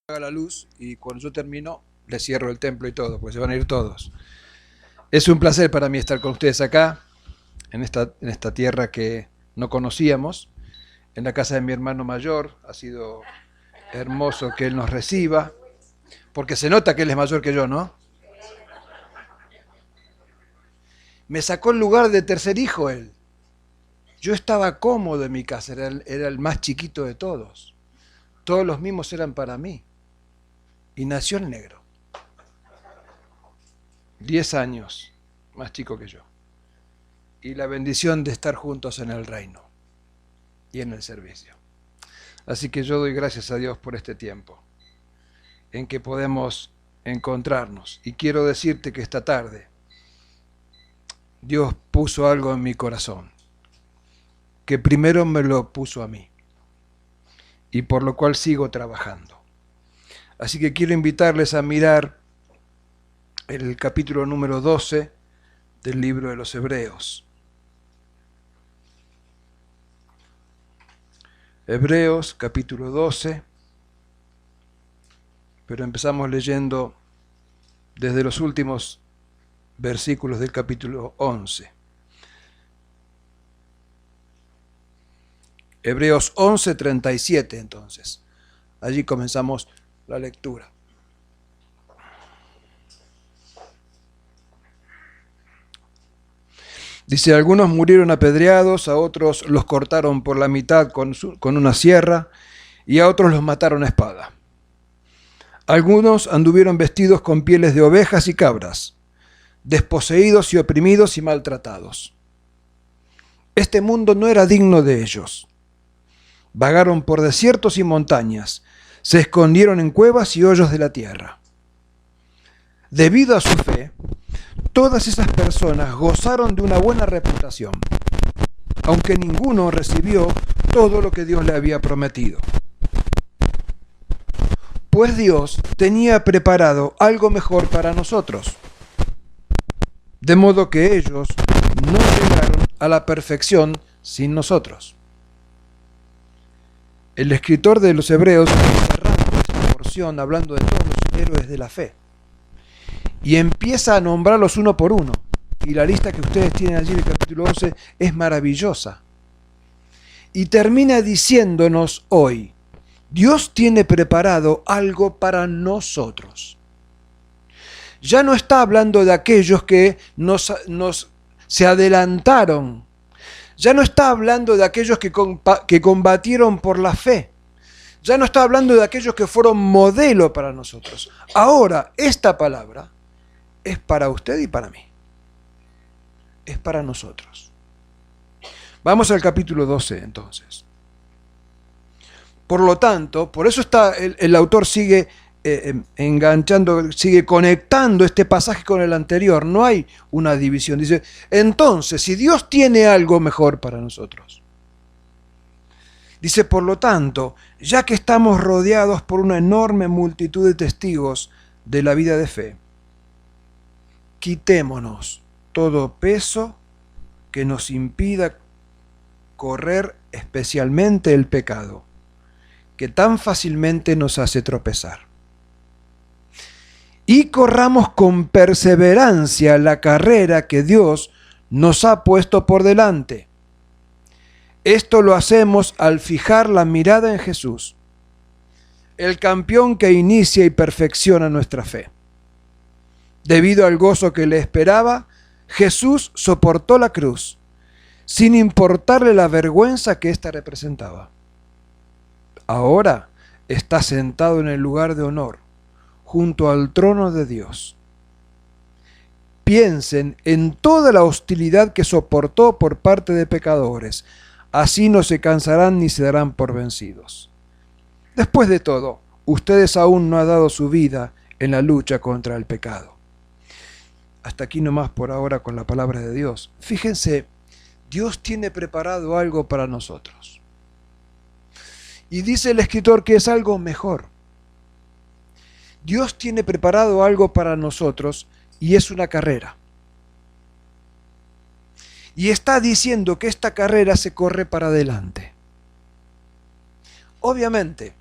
La luz y cuando yo termino le cierro el templo y todo, porque se van a ir todos. Es un placer para mí estar con ustedes acá, en esta tierra que no conocíamos, en la casa de mi hermano mayor. Ha sido hermoso que él nos reciba, porque se nota que él es mayor que yo, ¿no? Me sacó el lugar de tercer hijo él. Yo estaba cómodo en mi casa, era el más chiquito de todos. Todos los mimos eran para mí. Y nació el negro. 10 años más chico que yo. Y la bendición de estar juntos en el reino y en el servicio. Así que yo doy gracias a Dios por este tiempo en que podemos encontrarnos. Y quiero decirte que esta tarde Dios puso algo en mi corazón, que primero me lo puso a mí, y por lo cual sigo trabajando. Así que quiero invitarles a mirar el capítulo número 12 del libro de los Hebreos. Hebreos capítulo 12, pero empezamos leyendo desde los últimos versículos del capítulo 11. Hebreos 11:37 entonces. Allí comenzamos la lectura. Dice, algunos murieron apedreados, a otros los cortaron por la mitad con una sierra, y a otros los mataron a espada. Algunos anduvieron vestidos con pieles de ovejas y cabras, desposeídos y oprimidos y maltratados. Este mundo no era digno de ellos. Vagaron por desiertos y montañas, se escondieron en cuevas y hoyos de la tierra. Debido a su fe, todas esas personas gozaron de una buena reputación, aunque ninguno recibió todo lo que Dios le había prometido. Pues Dios tenía preparado algo mejor para nosotros, de modo que ellos no llegaron a la perfección sin nosotros. El escritor de los Hebreos cerrando esta porción hablando de todos los héroes de la fe, y empieza a nombrarlos uno por uno. Y la lista que ustedes tienen allí en el capítulo 11 es maravillosa. Y termina diciéndonos hoy, Dios tiene preparado algo para nosotros. Ya no está hablando de aquellos que se adelantaron. Ya no está hablando de aquellos que combatieron por la fe. Ya no está hablando de aquellos que fueron modelo para nosotros. Ahora, esta palabra es para usted y para mí. Es para nosotros. Vamos al capítulo 12 entonces. Por lo tanto, por eso el autor sigue enganchando, sigue conectando este pasaje con el anterior. No hay una división. Dice, entonces, si Dios tiene algo mejor para nosotros. Dice, por lo tanto, ya que estamos rodeados por una enorme multitud de testigos de la vida de fe, quitémonos todo peso que nos impida correr, especialmente el pecado, que tan fácilmente nos hace tropezar. Y corramos con perseverancia la carrera que Dios nos ha puesto por delante. Esto lo hacemos al fijar la mirada en Jesús, el campeón que inicia y perfecciona nuestra fe. Debido al gozo que le esperaba, Jesús soportó la cruz, sin importarle la vergüenza que ésta representaba. Ahora está sentado en el lugar de honor, junto al trono de Dios. Piensen en toda la hostilidad que soportó por parte de pecadores. Así no se cansarán ni se darán por vencidos. Después de todo, ustedes aún no han dado su vida en la lucha contra el pecado. Hasta aquí nomás por ahora con la palabra de Dios. Fíjense, Dios tiene preparado algo para nosotros. Y dice el escritor que es algo mejor. Dios tiene preparado algo para nosotros y es una carrera. Y está diciendo que esta carrera se corre para adelante. Obviamente,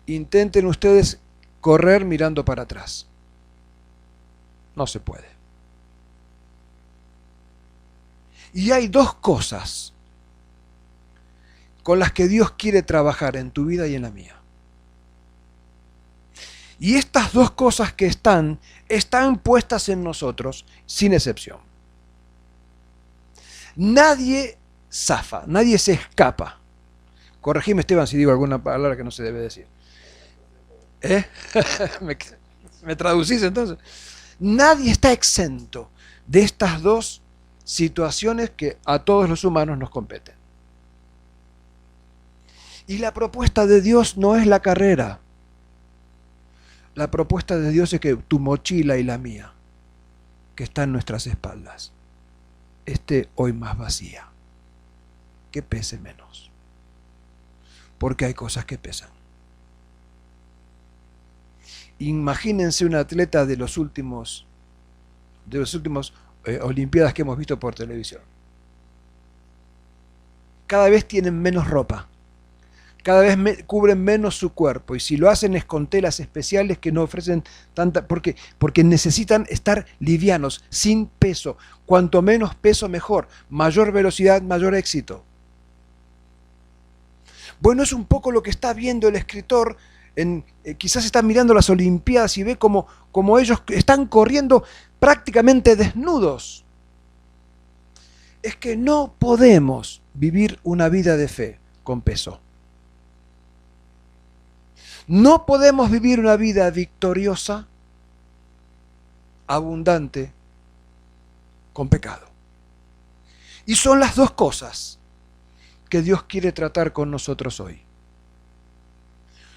intenten ustedes correr mirando para atrás. No se puede. Y hay dos cosas con las que Dios quiere trabajar en tu vida y en la mía. Y estas dos cosas que están puestas en nosotros, sin excepción. Nadie zafa, nadie se escapa. Corregime, Esteban, si digo alguna palabra que no se debe decir. ¿Me traducís entonces? Nadie está exento de estas dos situaciones que a todos los humanos nos competen. Y la propuesta de Dios no es la carrera. La propuesta de Dios es que tu mochila y la mía, que está en nuestras espaldas, esté hoy más vacía, que pese menos. Porque hay cosas que pesan. Imagínense un atleta de los últimos Olimpiadas que hemos visto por televisión. Cada vez tienen menos ropa. Cada vez cubren menos su cuerpo, y si lo hacen es con telas especiales que no ofrecen tanta... Porque necesitan estar livianos, sin peso. Cuanto menos peso, mejor. Mayor velocidad, mayor éxito. Bueno, es un poco lo que está viendo el escritor. Quizás está mirando las Olimpiadas y ve como ellos están corriendo prácticamente desnudos. Es que no podemos vivir una vida de fe con peso. No podemos vivir una vida victoriosa, abundante, con pecado. Y son las dos cosas que Dios quiere tratar con nosotros hoy.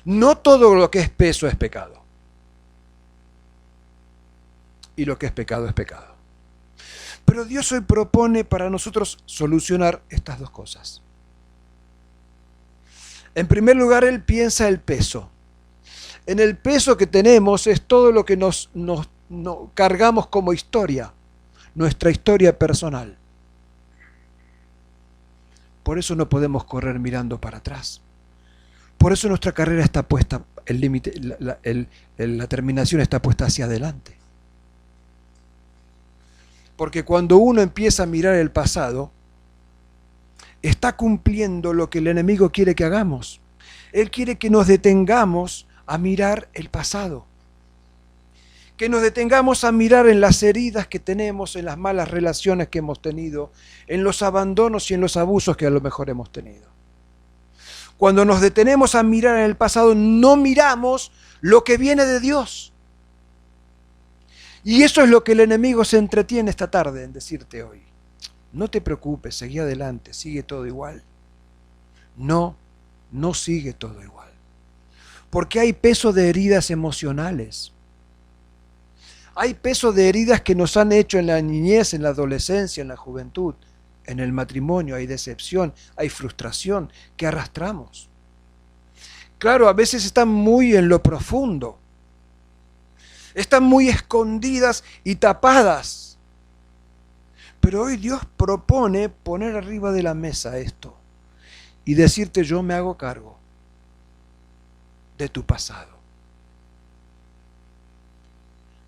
No todo lo que es peso es pecado. Y lo que es pecado es pecado. Pero Dios hoy propone para nosotros solucionar estas dos cosas. En primer lugar, Él piensa el peso. En el peso que tenemos es todo lo que nos cargamos como historia, nuestra historia personal. Por eso no podemos correr mirando para atrás. Por eso nuestra carrera está puesta, el límite, la terminación está puesta hacia adelante. Porque cuando uno empieza a mirar el pasado, está cumpliendo lo que el enemigo quiere que hagamos. Él quiere que nos detengamos a mirar el pasado. Que nos detengamos a mirar en las heridas que tenemos, en las malas relaciones que hemos tenido, en los abandonos y en los abusos que a lo mejor hemos tenido. Cuando nos detenemos a mirar en el pasado, no miramos lo que viene de Dios. Y eso es lo que el enemigo se entretiene esta tarde en decirte hoy. No te preocupes, seguí adelante, sigue todo igual. No sigue todo igual. Porque hay peso de heridas emocionales. Hay peso de heridas que nos han hecho en la niñez, en la adolescencia, en la juventud. En el matrimonio hay decepción, hay frustración que arrastramos. Claro, a veces están muy en lo profundo. Están muy escondidas y tapadas. Pero hoy Dios propone poner arriba de la mesa esto y decirte: yo me hago cargo de tu pasado.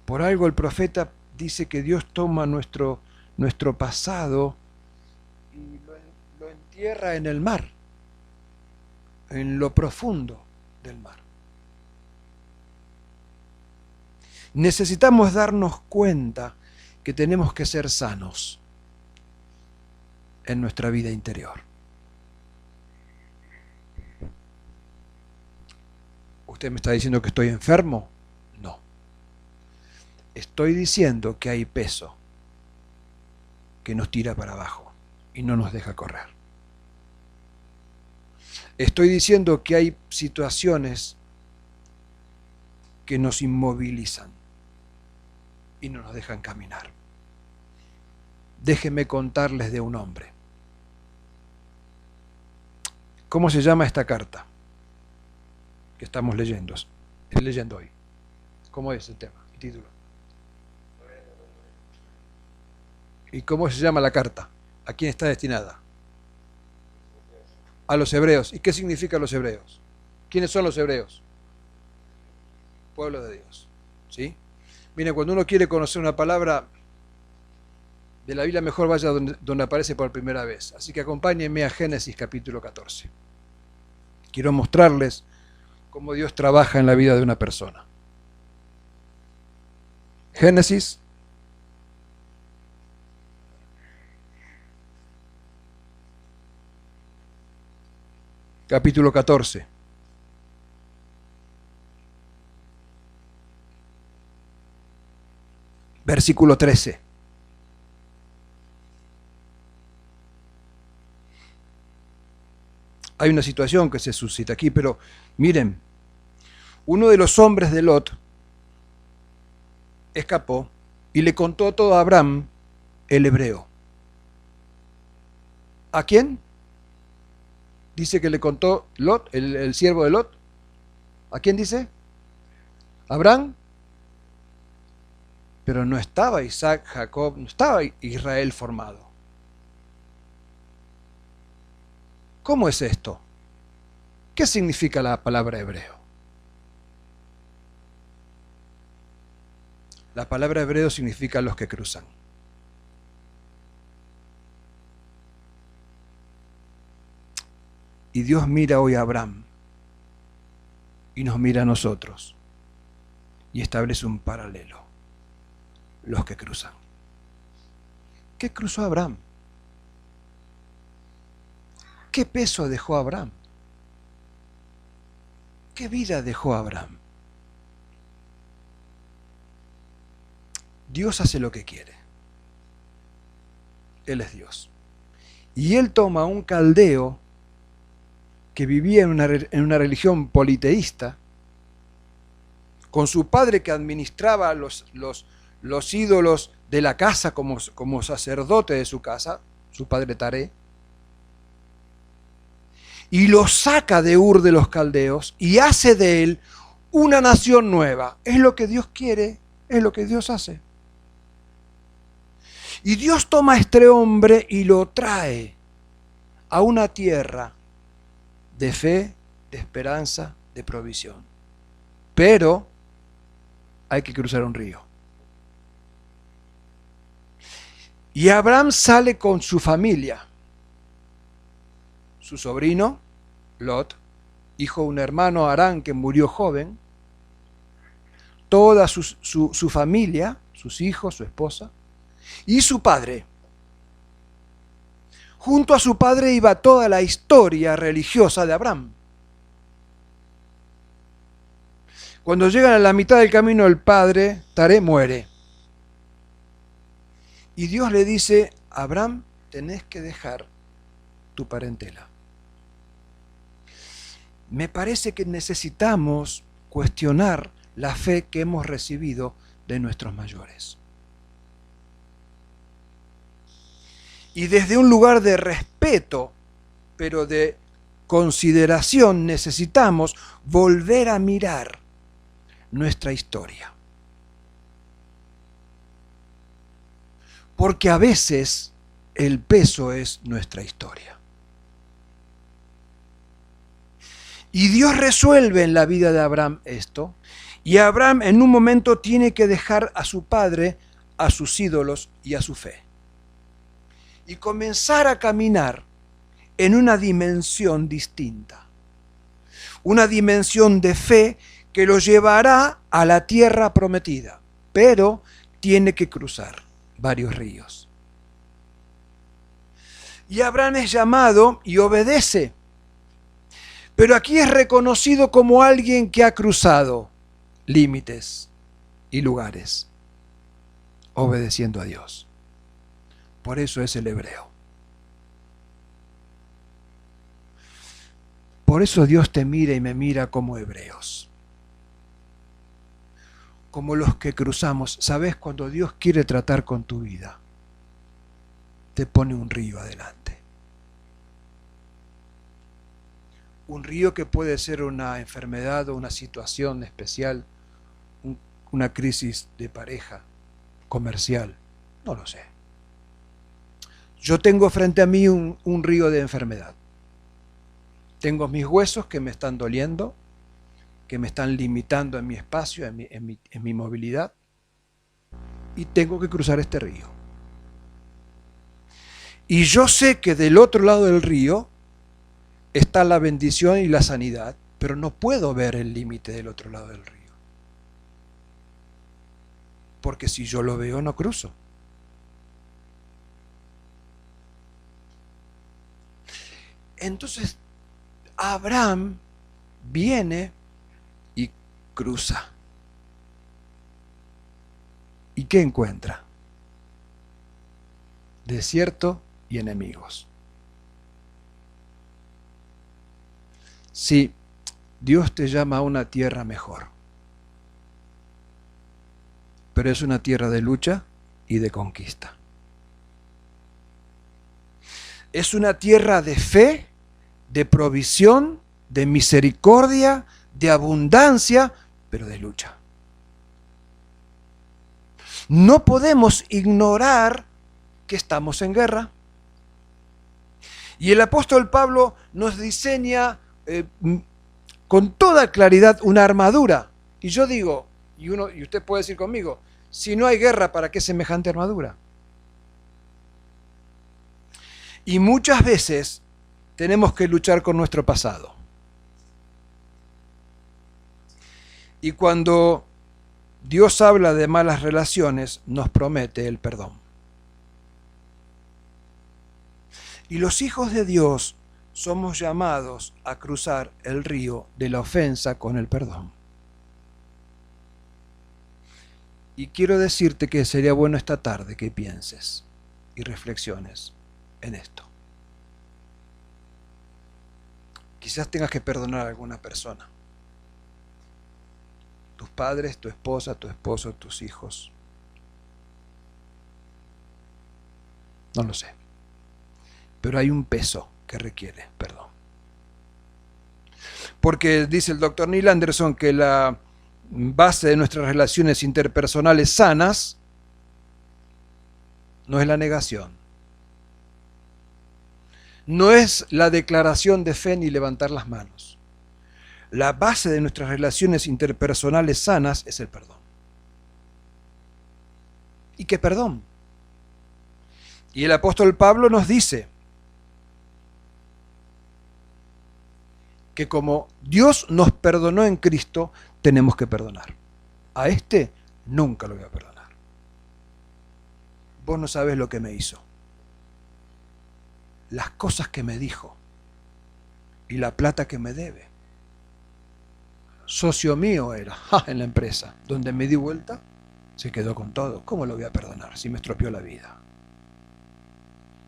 Por algo el profeta dice que Dios toma nuestro pasado y lo entierra en el mar, en lo profundo del mar. Necesitamos darnos cuenta que tenemos que ser sanos en nuestra vida interior. ¿Usted me está diciendo que estoy enfermo? No. Estoy diciendo que hay peso que nos tira para abajo y no nos deja correr. Estoy diciendo que hay situaciones que nos inmovilizan y no nos dejan caminar. Déjenme contarles de un hombre. ¿Cómo se llama esta carta que estamos leyendo hoy? ¿Cómo es el tema, el título? ¿Y cómo se llama la carta? ¿A quién está destinada? A los hebreos. ¿Y qué significa los hebreos? ¿Quiénes son los hebreos? pueblo de Dios. ¿Sí? Miren, cuando uno quiere conocer una palabra de la Biblia, mejor vaya donde aparece por primera vez. Así que acompáñenme a Génesis capítulo 14. Quiero mostrarles cómo Dios trabaja en la vida de una persona. Génesis capítulo 14. Versículo 13. Hay una situación que se suscita aquí, pero miren, uno de los hombres de Lot escapó y le contó todo a Abraham, el hebreo. ¿A quién? Dice que le contó Lot, el siervo de Lot. ¿A quién dice? ¿Abraham? Pero no estaba Isaac, Jacob, no estaba Israel formado. ¿Cómo es esto? ¿Qué significa la palabra hebreo? La palabra hebreo significa los que cruzan. Y Dios mira hoy a Abraham y nos mira a nosotros y establece un paralelo. Los que cruzan. ¿Qué cruzó Abraham? ¿Qué peso dejó Abraham? ¿Qué vida dejó Abraham? Dios hace lo que quiere. Él es Dios. Y Él toma a un caldeo que vivía en una religión politeísta, con su padre que administraba los ídolos de la casa como sacerdote de su casa, su padre Taré, y lo saca de Ur de los Caldeos y hace de él una nación nueva. Es lo que Dios quiere, es lo que Dios hace. Y Dios toma a este hombre y lo trae a una tierra de fe, de esperanza, de provisión. Pero hay que cruzar un río. Y Abraham sale con su familia, su sobrino, Lot, hijo de un hermano Harán que murió joven, toda su familia, sus hijos, su esposa, y su padre. Junto a su padre iba toda la historia religiosa de Abraham. Cuando llegan a la mitad del camino, el padre, Taré, muere. Y Dios le dice, Abraham, tenés que dejar tu parentela. Me parece que necesitamos cuestionar la fe que hemos recibido de nuestros mayores. Y desde un lugar de respeto, pero de consideración, necesitamos volver a mirar nuestra historia. Porque a veces el peso es nuestra historia. Y Dios resuelve en la vida de Abraham esto, y Abraham en un momento tiene que dejar a su padre, a sus ídolos y a su fe. Y comenzar a caminar en una dimensión distinta. Una dimensión de fe que lo llevará a la tierra prometida, pero tiene que cruzar varios ríos. Y Abraham es llamado y obedece. Pero aquí es reconocido como alguien que ha cruzado límites y lugares, obedeciendo a Dios. Por eso es el hebreo. Por eso Dios te mira y me mira como hebreos. Como los que cruzamos. ¿Sabes? Cuando Dios quiere tratar con tu vida, te pone un río adelante. Un río que puede ser una enfermedad o una situación especial, una crisis de pareja, comercial, no lo sé. Yo tengo frente a mí un río de enfermedad. Tengo mis huesos que me están doliendo, que me están limitando en mi espacio, en mi movilidad, y tengo que cruzar este río. Y yo sé que del otro lado del río está la bendición y la sanidad, pero no puedo ver el límite del otro lado del río. Porque si yo lo veo, no cruzo. Entonces, Abraham viene y cruza. ¿Y qué encuentra? Desierto y enemigos. Sí, Dios te llama a una tierra mejor, pero es una tierra de lucha y de conquista. Es una tierra de fe, de provisión, de misericordia, de abundancia, pero de lucha. No podemos ignorar que estamos en guerra. Y el apóstol Pablo nos diseña con toda claridad una armadura. Y yo digo, y usted puede decir conmigo, si no hay guerra, ¿para qué semejante armadura? Y muchas veces tenemos que luchar con nuestro pasado. Y cuando Dios habla de malas relaciones, nos promete el perdón. Y los hijos de Dios somos llamados a cruzar el río de la ofensa con el perdón. Y quiero decirte que sería bueno esta tarde que pienses y reflexiones en esto. Quizás tengas que perdonar a alguna persona. Tus padres, tu esposa, tu esposo, tus hijos. No lo sé. Pero hay un peso que requiere perdón. Porque dice el doctor Neil Anderson que la base de nuestras relaciones interpersonales sanas no es la negación, no es la declaración de fe ni levantar las manos. La base de nuestras relaciones interpersonales sanas es el perdón. ¿Y qué perdón? Y el apóstol Pablo nos dice que como Dios nos perdonó en Cristo, tenemos que perdonar. A este nunca lo voy a perdonar. Vos no sabés lo que me hizo, las cosas que me dijo y la plata que me debe. Socio mío era en la empresa, donde me di vuelta, se quedó con todo. ¿Cómo lo voy a perdonar si me estropeó la vida?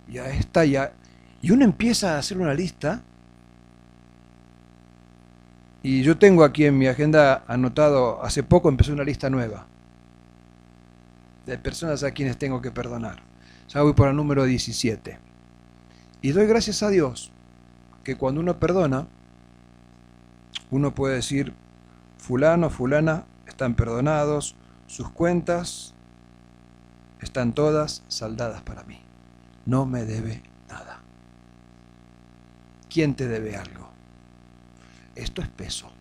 Ya está, ya. Y uno empieza a hacer una lista. Y yo tengo aquí en mi agenda anotado, hace poco empecé una lista nueva de personas a quienes tengo que perdonar. Ya voy por el número 17. Y doy gracias a Dios que cuando uno perdona, uno puede decir, fulano, fulana, están perdonados, sus cuentas están todas saldadas para mí. No me debe nada. ¿Quién te debe algo? Esto es peso.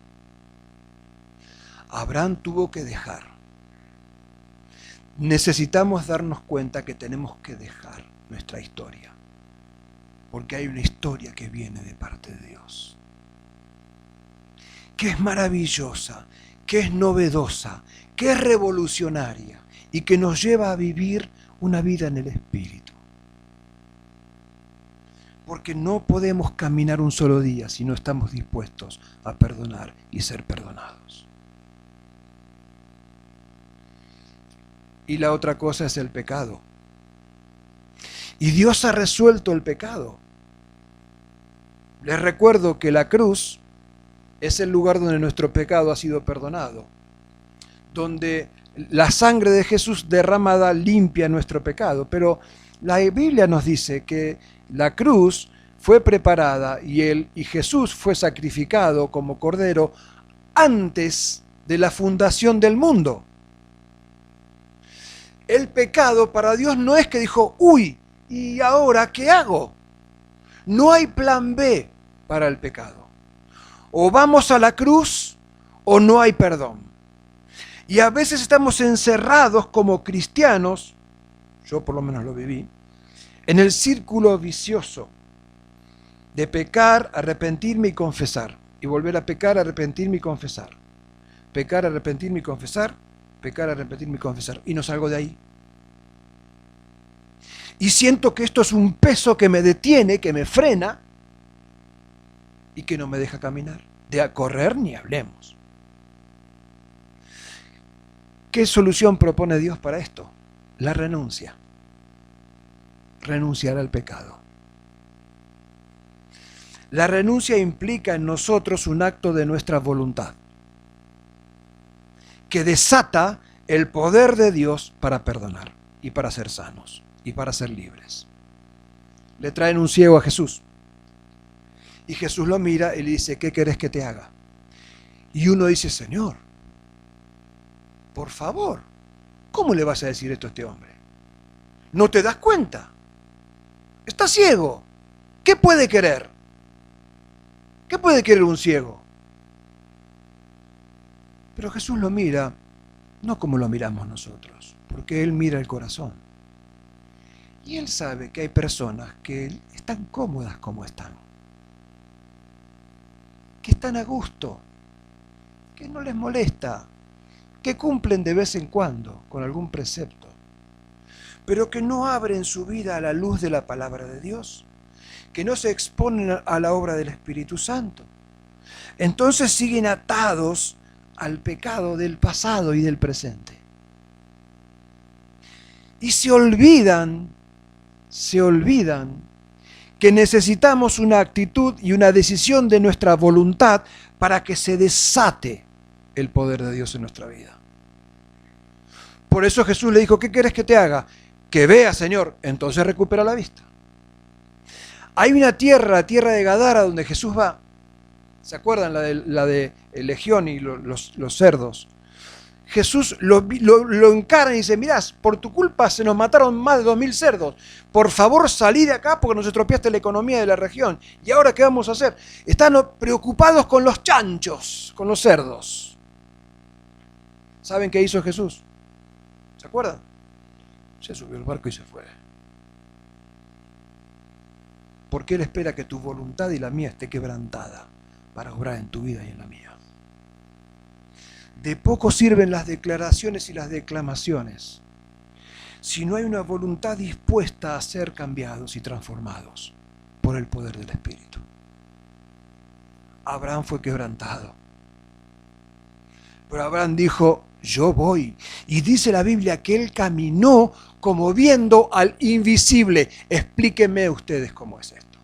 Abraham tuvo que dejar. Necesitamos darnos cuenta que tenemos que dejar nuestra historia, porque hay una historia que viene de parte de Dios, que es maravillosa, que es novedosa, que es revolucionaria y que nos lleva a vivir una vida en el Espíritu. Porque no podemos caminar un solo día si no estamos dispuestos a perdonar y ser perdonados. Y la otra cosa es el pecado. Y Dios ha resuelto el pecado. Les recuerdo que la cruz es el lugar donde nuestro pecado ha sido perdonado, donde la sangre de Jesús derramada limpia nuestro pecado. Pero la Biblia nos dice que la cruz fue preparada y Jesús fue sacrificado como cordero antes de la fundación del mundo. El pecado para Dios no es que dijo, uy, ¿y ahora qué hago? No hay plan B para el pecado. O vamos a la cruz o no hay perdón. Y a veces estamos encerrados como cristianos, yo por lo menos lo viví, en el círculo vicioso de pecar, arrepentirme y confesar, y volver a pecar, arrepentirme y confesar. Pecar, arrepentirme y confesar, pecar, arrepentirme y confesar. Y no salgo de ahí. Y siento que esto es un peso que me detiene, que me frena y que no me deja caminar. De a correr ni hablemos. ¿Qué solución propone Dios para esto? La renuncia. Renunciar al pecado. La renuncia implica en nosotros un acto de nuestra voluntad, que desata el poder de Dios para perdonar y para ser sanos y para ser libres. Le traen un ciego a Jesús y Jesús lo mira y le dice, ¿qué querés que te haga? Y uno dice, Señor, por favor, ¿cómo le vas a decir esto a este hombre? ¿No te das cuenta? Está ciego. ¿Qué puede querer? ¿Qué puede querer un ciego? Pero Jesús lo mira, no como lo miramos nosotros, porque Él mira el corazón. Y Él sabe que hay personas que están cómodas como están, que están a gusto, que no les molesta, que cumplen de vez en cuando con algún precepto, pero que no abren su vida a la luz de la palabra de Dios, que no se exponen a la obra del Espíritu Santo. Entonces siguen atados al pecado del pasado y del presente. Y se olvidan que necesitamos una actitud y una decisión de nuestra voluntad para que se desate el poder de Dios en nuestra vida. Por eso Jesús le dijo, ¿qué quieres que te haga? Que vea, Señor. Entonces recupera la vista. Hay una tierra, la tierra de Gadara, donde Jesús va. ¿Se acuerdan? La de Legión y los cerdos. Jesús lo encara y dice, mirá, por tu culpa se nos mataron más de 2000 cerdos. Por favor, salí de acá porque nos estropeaste la economía de la región. ¿Y ahora qué vamos a hacer? Están preocupados con los chanchos, con los cerdos. ¿Saben qué hizo Jesús? ¿Se acuerdan? Se subió al barco y se fue. Porque Él espera que tu voluntad y la mía esté quebrantada para obrar en tu vida y en la mía. De poco sirven las declaraciones y las declamaciones si no hay una voluntad dispuesta a ser cambiados y transformados por el poder del Espíritu. Abraham fue quebrantado. Pero Abraham dijo, yo voy. Y dice la Biblia que él caminó como viendo al invisible. Explíquenme ustedes cómo es esto,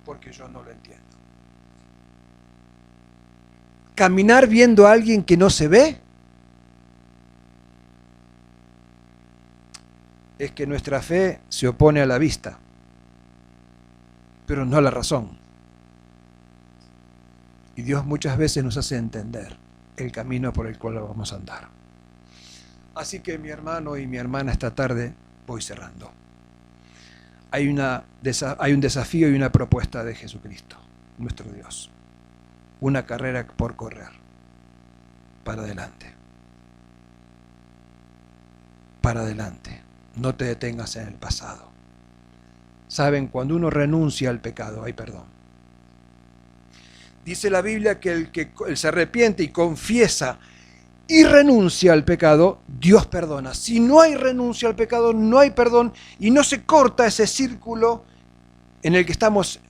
porque yo no lo entiendo. Caminar viendo a alguien que no se ve es que nuestra fe se opone a la vista, pero no a la razón. Y Dios muchas veces nos hace entender el camino por el cual vamos a andar. Así que mi hermano y mi hermana, esta tarde voy cerrando. Hay un desafío y una propuesta de Jesucristo, nuestro Dios. Una carrera por correr. Para adelante. Para adelante. No te detengas en el pasado. Saben, cuando uno renuncia al pecado, hay perdón. Dice la Biblia que el que se arrepiente y confiesa y renuncia al pecado, Dios perdona. Si no hay renuncia al pecado, no hay perdón y no se corta ese círculo en el que estamos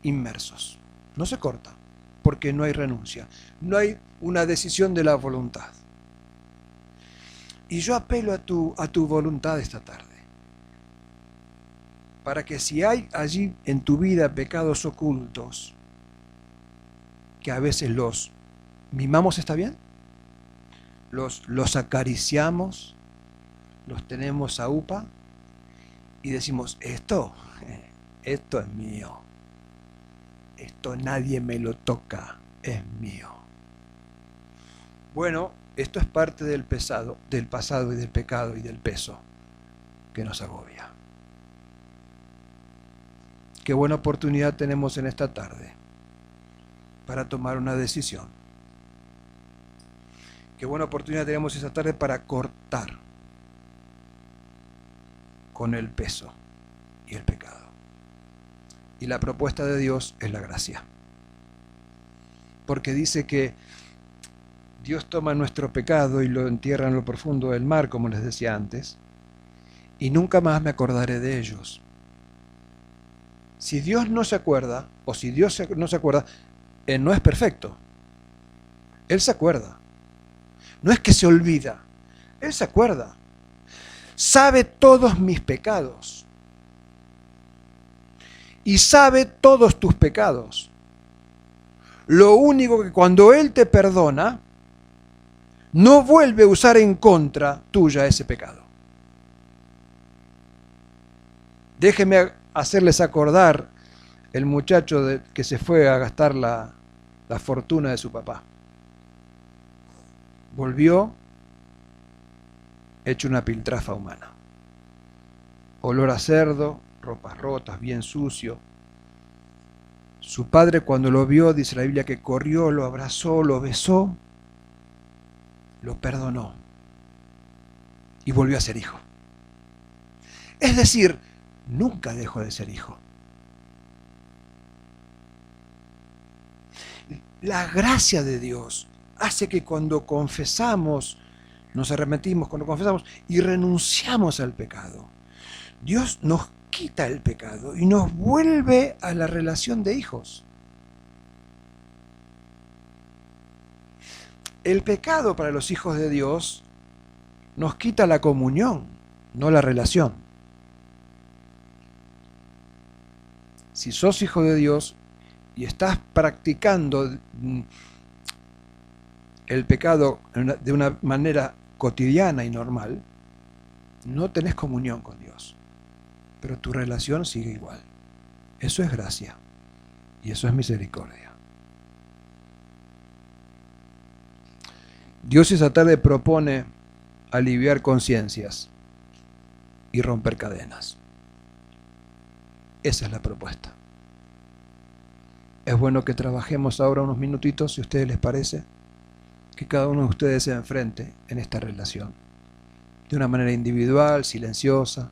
inmersos. No se corta, porque no hay renuncia, no hay una decisión de la voluntad. Y yo apelo a tu voluntad esta tarde, para que si hay allí en tu vida pecados ocultos, que a veces los mimamos, ¿está bien? Los acariciamos, los tenemos a upa y decimos, esto es mío. Esto nadie me lo toca, es mío. Bueno, esto es parte del pasado y del pecado y del peso que nos agobia. Qué buena oportunidad tenemos en esta tarde para tomar una decisión Qué buena oportunidad tenemos esta tarde para cortar con el peso y el pecado. Y la propuesta de Dios es la gracia. Porque dice que Dios toma nuestro pecado y lo entierra en lo profundo del mar, como les decía antes, y nunca más me acordaré de ellos. Si Dios no se acuerda, o si Dios no se acuerda, Él no es perfecto. Él se acuerda. No es que se olvida. Él se acuerda. Sabe todos mis pecados. Y sabe todos tus pecados. Lo único que cuando Él te perdona, no vuelve a usar en contra tuya ese pecado. Déjeme hacerles acordar el muchacho que se fue a gastar la fortuna de su papá. Volvió hecho una piltrafa humana. Olor a cerdo, ropas rotas, bien sucio. Su padre, cuando lo vio, dice la Biblia, que corrió, lo abrazó, lo besó, lo perdonó y volvió a ser hijo. Es decir, nunca dejó de ser hijo. La gracia de Dios hace que cuando confesamos, nos arrepentimos, cuando confesamos y renunciamos al pecado, Dios nos quita el pecado y nos vuelve a la relación de hijos. El pecado para los hijos de Dios nos quita la comunión, no la relación. Si sos hijo de Dios y estás practicando el pecado de una manera cotidiana y normal, no tenés comunión con Dios, pero tu relación sigue igual. Eso es gracia y eso es misericordia. Dios esa tarde propone aliviar conciencias y romper cadenas. Esa es la propuesta. Es bueno que trabajemos ahora unos minutitos, si a ustedes les parece, que cada uno de ustedes se enfrente en esta relación, de una manera individual, silenciosa,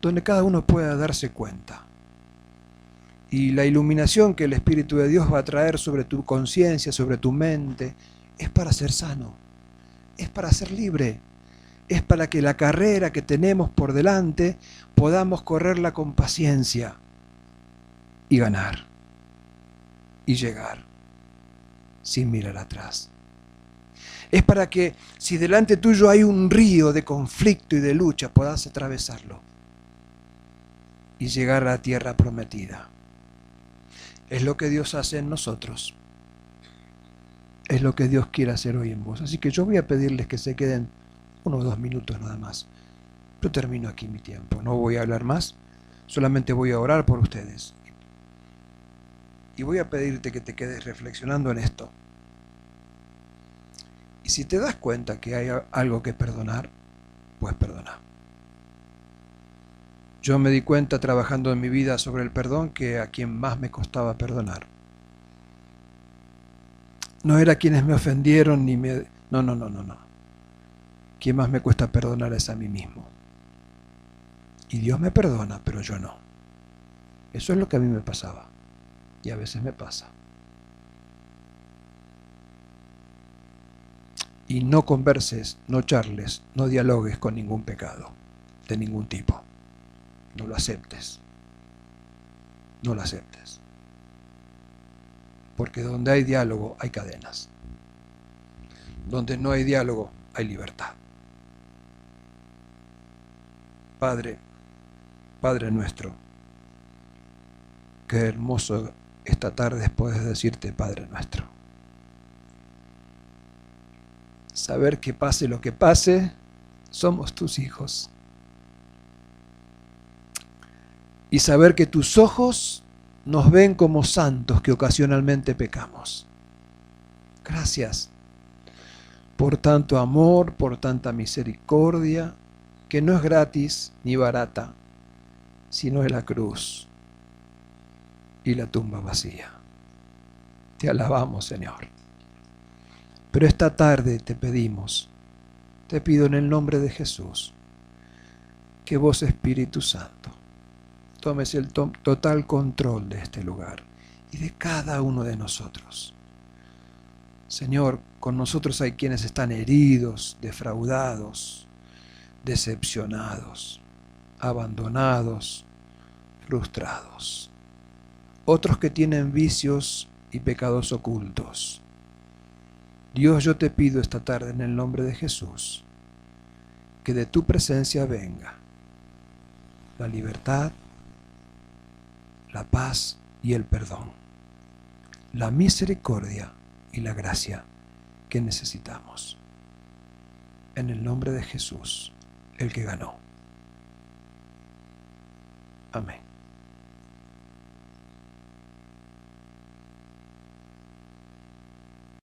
donde cada uno pueda darse cuenta. Y la iluminación que el Espíritu de Dios va a traer sobre tu conciencia, sobre tu mente, es para ser sano, es para ser libre, es para que la carrera que tenemos por delante podamos correrla con paciencia y ganar y llegar sin mirar atrás. Es para que si delante tuyo hay un río de conflicto y de lucha, puedas atravesarlo y llegar a la tierra prometida. Es lo que Dios hace en nosotros. Es lo que Dios quiere hacer hoy en vos. Así que yo voy a pedirles que se queden 1 o 2 minutos nada más. Yo termino aquí mi tiempo. No voy a hablar más. Solamente voy a orar por ustedes. Y voy a pedirte que te quedes reflexionando en esto. Y si te das cuenta que hay algo que perdonar, pues perdona. Yo me di cuenta trabajando en mi vida sobre el perdón que a quien más me costaba perdonar no era quienes me ofendieron ni me... No. Quien más me cuesta perdonar es a mí mismo. Y Dios me perdona, pero yo no. Eso es lo que a mí me pasaba. Y a veces me pasa. Y no converses, no charles, no dialogues con ningún pecado, de ningún tipo. No lo aceptes. No lo aceptes. Porque donde hay diálogo hay cadenas. Donde no hay diálogo hay libertad. Padre, Padre nuestro, qué hermoso esta tarde poder decirte Padre nuestro. Saber que pase lo que pase, somos tus hijos. Y saber que tus ojos nos ven como santos que ocasionalmente pecamos. Gracias por tanto amor, por tanta misericordia, que no es gratis ni barata, sino es la cruz y la tumba vacía. Te alabamos, Señor. Pero esta tarde te pedimos, te pido en el nombre de Jesús, que vos, Espíritu Santo, tomes el total control de este lugar y de cada uno de nosotros. Señor, con nosotros hay quienes están heridos, defraudados, decepcionados, abandonados, frustrados. Otros que tienen vicios y pecados ocultos. Dios, yo te pido esta tarde en el nombre de Jesús, que de tu presencia venga la libertad, la paz y el perdón, la misericordia y la gracia que necesitamos. En el nombre de Jesús, el que ganó. Amén.